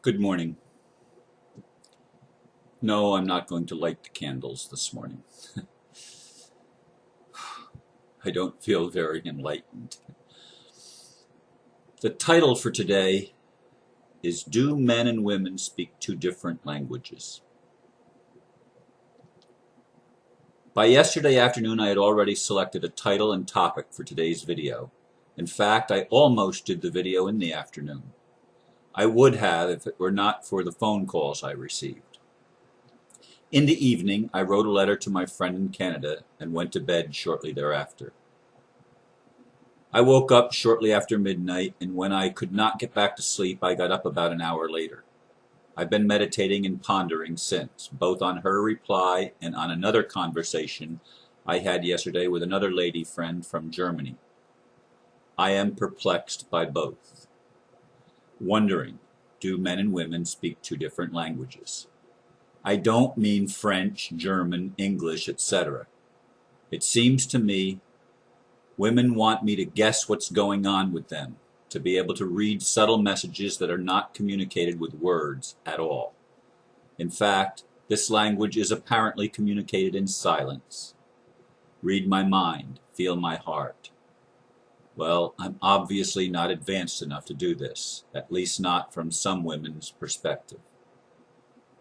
Good morning. No, I'm not going to light the candles this morning. I don't feel very enlightened. The title for today is Do Men and Women Speak Two Different Languages? By yesterday afternoon, I had already selected a title and topic for today's video. In fact, I almost did the video in the afternoon. I would have if it were not for the phone calls I received. In the evening, I wrote a letter to my friend in Canada and went to bed shortly thereafter. I woke up shortly after midnight, and when I could not get back to sleep, I got up about an hour later. I've been meditating and pondering since, both on her reply and on another conversation I had yesterday with another lady friend from Germany. I am perplexed by both. Wondering, do men and women speak two different languages? I don't mean French, German, English, etc. It seems to me women want me to guess what's going on with them, to be able to read subtle messages that are not communicated with words at all. In fact, this language is apparently communicated in silence. Read my mind, feel my heart. Well, I'm obviously not advanced enough to do this, at least not from some women's perspective.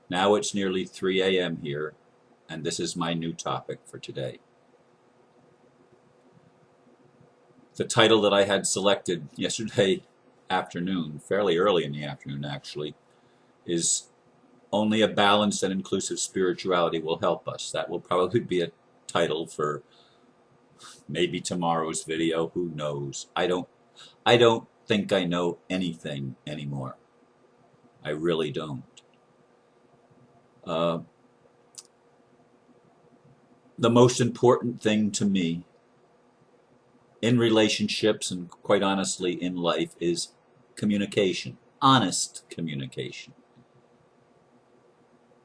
Now it's nearly 3 a.m. here, and this is my new topic for today. The title that I had selected yesterday afternoon, fairly early in the afternoon actually, is Only a Balanced and Inclusive Spirituality Will Help Us. That will probably be a title for maybe tomorrow's video, who knows. I don't think I know anything anymore. I really don't. The most important thing to me in relationships and quite honestly in life is communication, honest communication.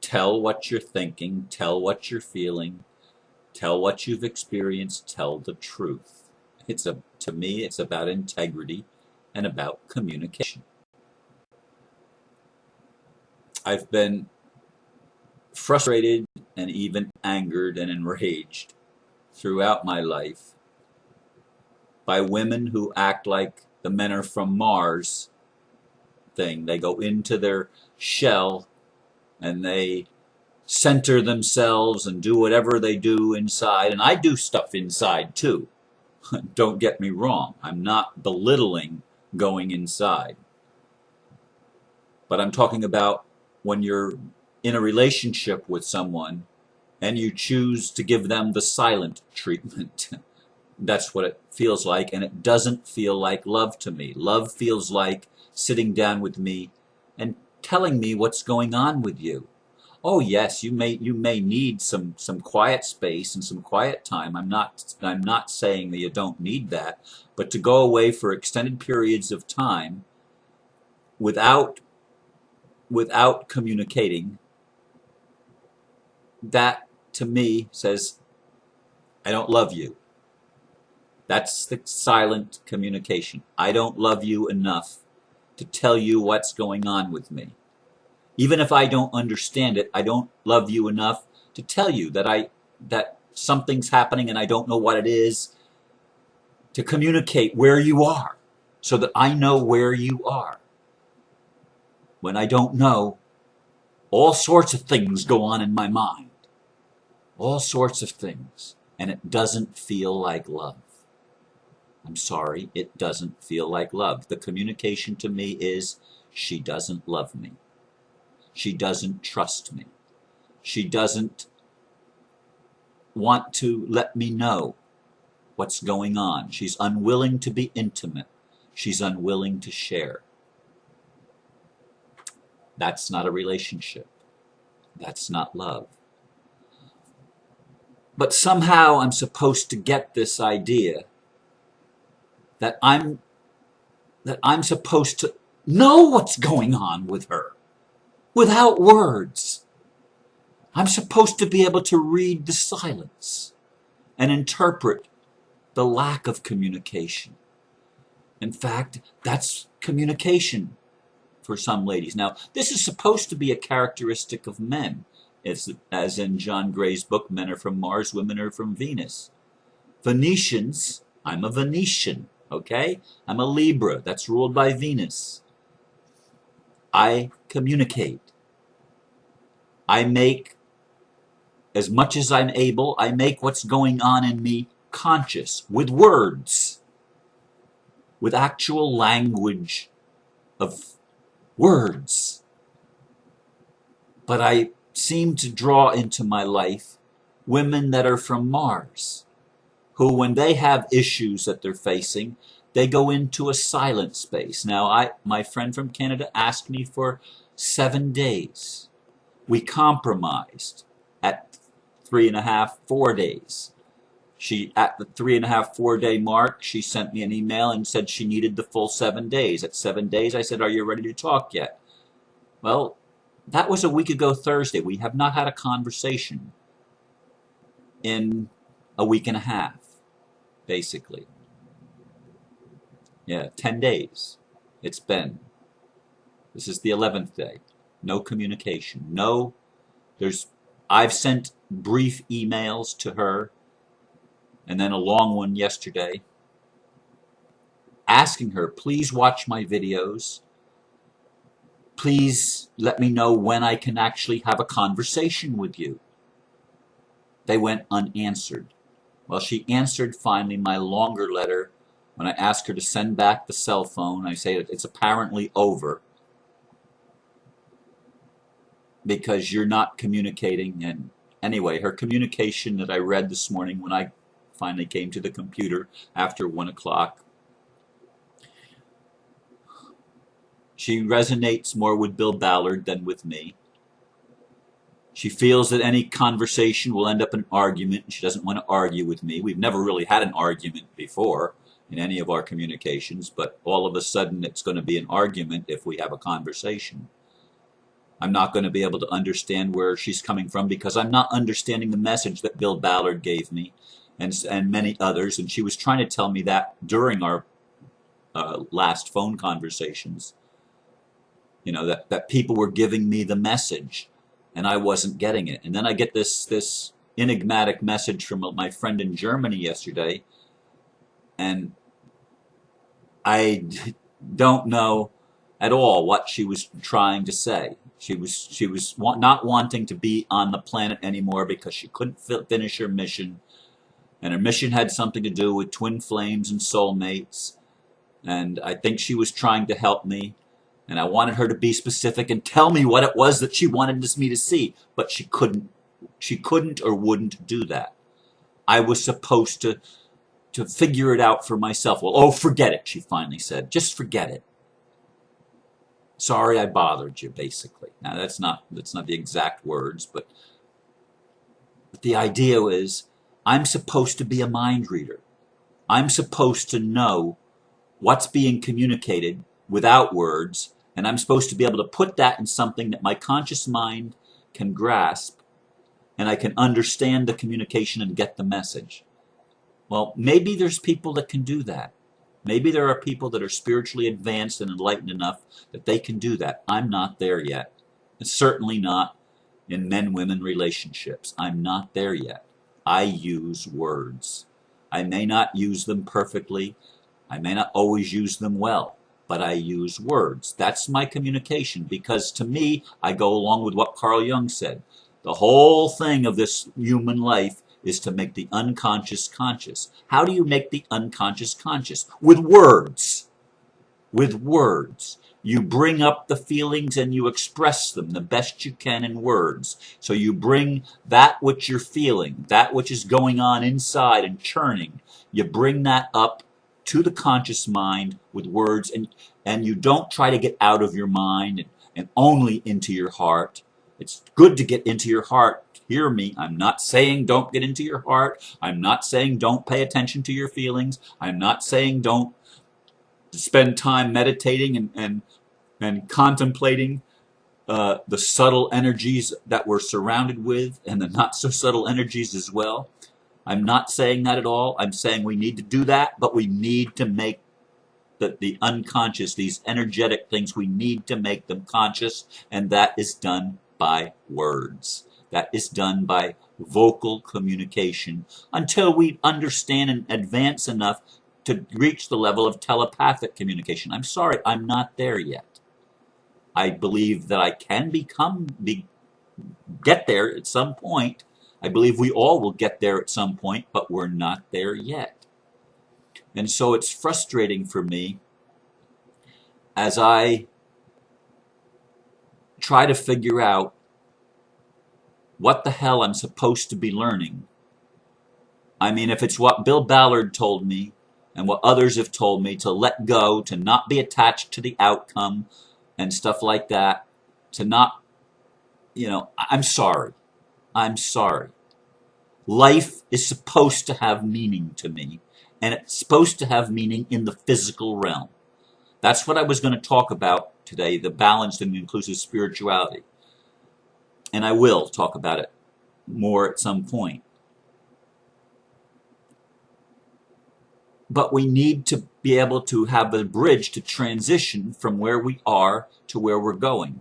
Tell what you're thinking, tell what you're feeling, tell what you've experienced, tell the truth. To me, it's about integrity and about communication. I've been frustrated and even angered and enraged throughout my life by women who act like the men are from Mars thing. They go into their shell and they center themselves and do whatever they do inside. And I do stuff inside too. Don't get me wrong. I'm not belittling going inside. But I'm talking about when you're in a relationship with someone and you choose to give them the silent treatment. That's what it feels like, and it doesn't feel like love to me. Love feels like sitting down with me and telling me what's going on with you. Oh yes, you may need some quiet space and some quiet time. I'm not saying that you don't need that, but to go away for extended periods of time without communicating, that to me says I don't love you. That's the silent communication. I don't love you enough to tell you what's going on with me. Even if I don't understand it, I don't love you enough to tell you that something's happening and I don't know what it is, to communicate where you are so that I know where you are. When I don't know, all sorts of things go on in my mind. All sorts of things. And it doesn't feel like love. I'm sorry, it doesn't feel like love. The communication to me is she doesn't love me. She doesn't trust me. She doesn't want to let me know what's going on. She's unwilling to be intimate. She's unwilling to share. That's not a relationship. That's not love. But somehow I'm supposed to get this idea that I'm supposed to know what's going on with her without words. I'm supposed to be able to read the silence and interpret the lack of communication. In fact, that's communication for some ladies. Now, this is supposed to be a characteristic of men. It's as in John Gray's book, Men Are From Mars, Women Are From Venus. Venetians, I'm a Venetian, okay? I'm a Libra, that's ruled by Venus. I communicate. I make, as much as I'm able, I make what's going on in me conscious with words, with actual language of words. But I seem to draw into my life women that are from Mars, who, when they have issues that they're facing, they go into a silent space. Now, my friend from Canada asked me for 7 days. We compromised at 3.5, 4 days. At the 3.5, 4 day mark, she sent me an email and said she needed the full 7 days. At 7 days, I said, "Are you ready to talk yet?" Well, that was a week ago Thursday. We have not had a conversation in a week and a half, basically. Yeah, 10 days it's been. This is the 11th day. No communication. I've sent brief emails to her, and then a long one yesterday, asking her, please watch my videos. Please let me know when I can actually have a conversation with you. They went unanswered. Well, she answered finally my longer letter when I asked her to send back the cell phone. I say it's apparently over because you're not communicating. And anyway, her communication that I read this morning when I finally came to the computer after 1 o'clock, she resonates more with Bill Ballard than with me. She feels that any conversation will end up in an argument, and she doesn't want to argue with me. We've never really had an argument before in any of our communications, but all of a sudden it's going to be an argument if we have a conversation. I'm not going to be able to understand where she's coming from because I'm not understanding the message that Bill Ballard gave me and many others, and she was trying to tell me that during our last phone conversations. You know, that people were giving me the message and I wasn't getting it. And then I get this enigmatic message from my friend in Germany yesterday, and I don't know at all what she was trying to say. She was not wanting to be on the planet anymore because she couldn't finish her mission, and her mission had something to do with twin flames and soulmates, and I think she was trying to help me. And I wanted her to be specific and tell me what it was that she wanted me to see. But she couldn't or wouldn't do that. I was supposed to figure it out for myself. Well, oh, forget it, she finally said. Just forget it. Sorry I bothered you, basically. Now, that's not the exact words, but the idea is I'm supposed to be a mind reader. I'm supposed to know what's being communicated without words, and I'm supposed to be able to put that in something that my conscious mind can grasp, and I can understand the communication and get the message. Well, maybe there's people that can do that. Maybe there are people that are spiritually advanced and enlightened enough that they can do that. I'm not there yet. It's certainly not in men-women relationships. I'm not there yet. I use words. I may not use them perfectly. I may not always use them well, but I use words. That's my communication, because to me, I go along with what Carl Jung said. The whole thing of this human life is to make the unconscious conscious. How do you make the unconscious conscious? With words. With words. You bring up the feelings and you express them the best you can in words. So you bring that which you're feeling, that which is going on inside and churning, you bring that up to the conscious mind with words, and you don't try to get out of your mind and only into your heart. It's good to get into your heart. Hear me. I'm not saying don't get into your heart. I'm not saying don't pay attention to your feelings. I'm not saying don't spend time meditating and contemplating the subtle energies that we're surrounded with and the not so subtle energies as well. I'm not saying that at all. I'm saying we need to do that, but we need to make the unconscious, these energetic things, we need to make them conscious, and that is done by words. That is done by vocal communication until we understand and advance enough to reach the level of telepathic communication. I'm sorry, I'm not there yet. I believe that I can get there at some point. I believe we all will get there at some point, but we're not there yet. And so it's frustrating for me as I try to figure out what the hell I'm supposed to be learning. I mean, if it's what Bill Ballard told me and what others have told me, to let go, to not be attached to the outcome and stuff like that, to not, I'm sorry. I'm sorry. Life is supposed to have meaning to me, and it's supposed to have meaning in the physical realm. That's what I was going to talk about today, the balanced and inclusive spirituality. And I will talk about it more at some point. But we need to be able to have a bridge to transition from where we are to where we're going.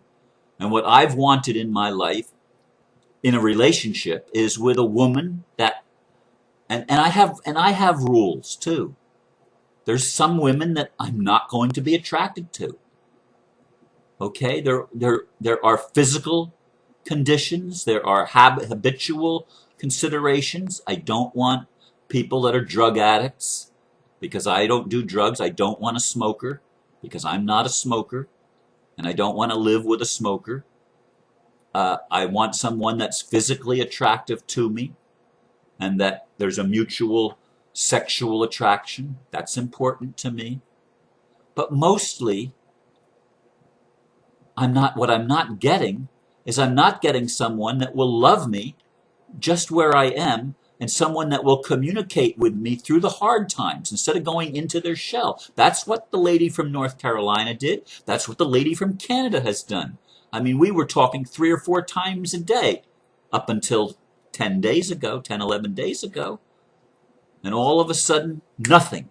And what I've wanted in my life, in a relationship, is with a woman that, and I have rules too. There's some women that I'm not going to be attracted to. Okay, there are physical conditions, there are habitual considerations. I don't want people that are drug addicts, because I don't do drugs. I don't want a smoker, because I'm not a smoker, and I don't want to live with a smoker. I want someone that's physically attractive to me, and that there's a mutual sexual attraction. That's important to me. But mostly, what I'm not getting is I'm not getting someone that will love me just where I am, and someone that will communicate with me through the hard times instead of going into their shell. That's what the lady from North Carolina did. That's what the lady from Canada has done. I mean, we were talking 3 or 4 times a day up until 10 days ago, 10, 11 days ago. And all of a sudden, nothing.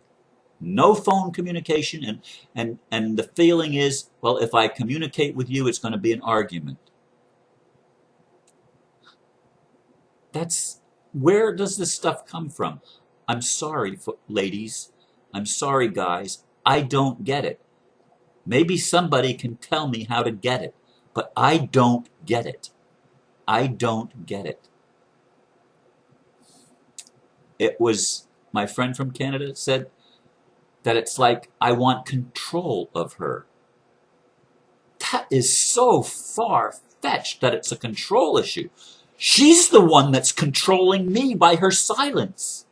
No phone communication. And the feeling is, well, if I communicate with you, it's going to be an argument. Where does this stuff come from? I'm sorry, ladies. I'm sorry, guys. I don't get it. Maybe somebody can tell me how to get it, but I don't get it. I don't get it. It was, my friend from Canada said that it's like I want control of her. That is so far-fetched that it's a control issue. She's the one that's controlling me by her silence.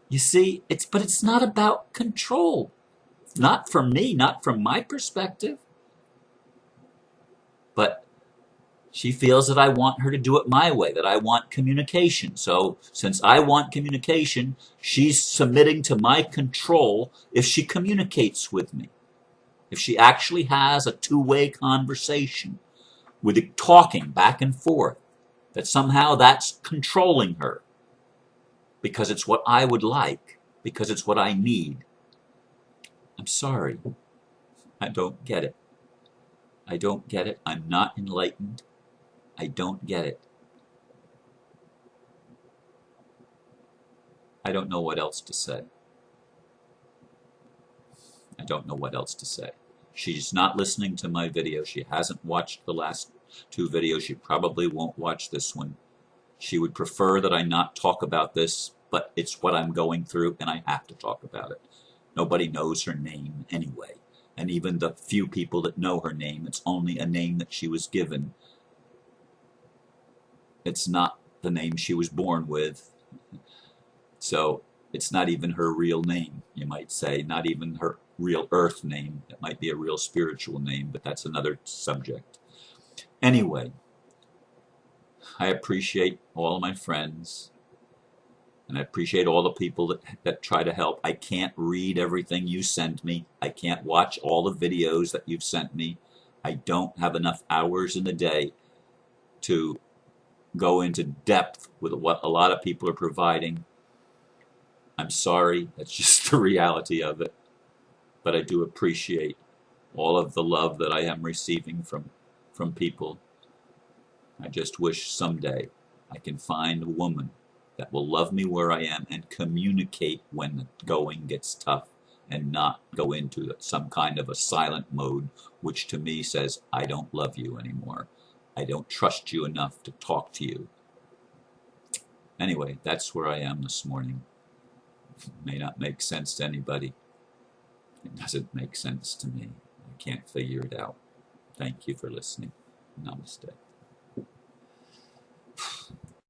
You see, but it's not about control. Not from me, not from my perspective. But she feels that I want her to do it my way, that I want communication. So since I want communication, she's submitting to my control if she communicates with me. If she actually has a two-way conversation with it talking back and forth, that somehow that's controlling her because it's what I would like, because it's what I need. I'm sorry. I don't get it. I don't get it. I'm not enlightened. I don't get it. I don't know what else to say. I don't know what else to say. She's not listening to my video. She hasn't watched the last 2 videos. She probably won't watch this one. She would prefer that I not talk about this, but it's what I'm going through and I have to talk about it. Nobody knows her name anyway. And even the few people that know her name, it's only a name that she was given. It's not the name she was born with. So it's not even her real name, you might say. Not even her real earth name. It might be a real spiritual name, but that's another subject. Anyway, I appreciate all my friends, and I appreciate all the people that try to help. I can't read everything you send me. I can't watch all the videos that you've sent me. I don't have enough hours in the day to go into depth with what a lot of people are providing. I'm sorry, that's just the reality of it. But I do appreciate all of the love that I am receiving from people. I just wish someday I can find a woman that will love me where I am and communicate when the going gets tough and not go into some kind of a silent mode, which to me says, I don't love you anymore. I don't trust you enough to talk to you. Anyway, that's where I am this morning. It may not make sense to anybody. It doesn't make sense to me. I can't figure it out. Thank you for listening. Namaste.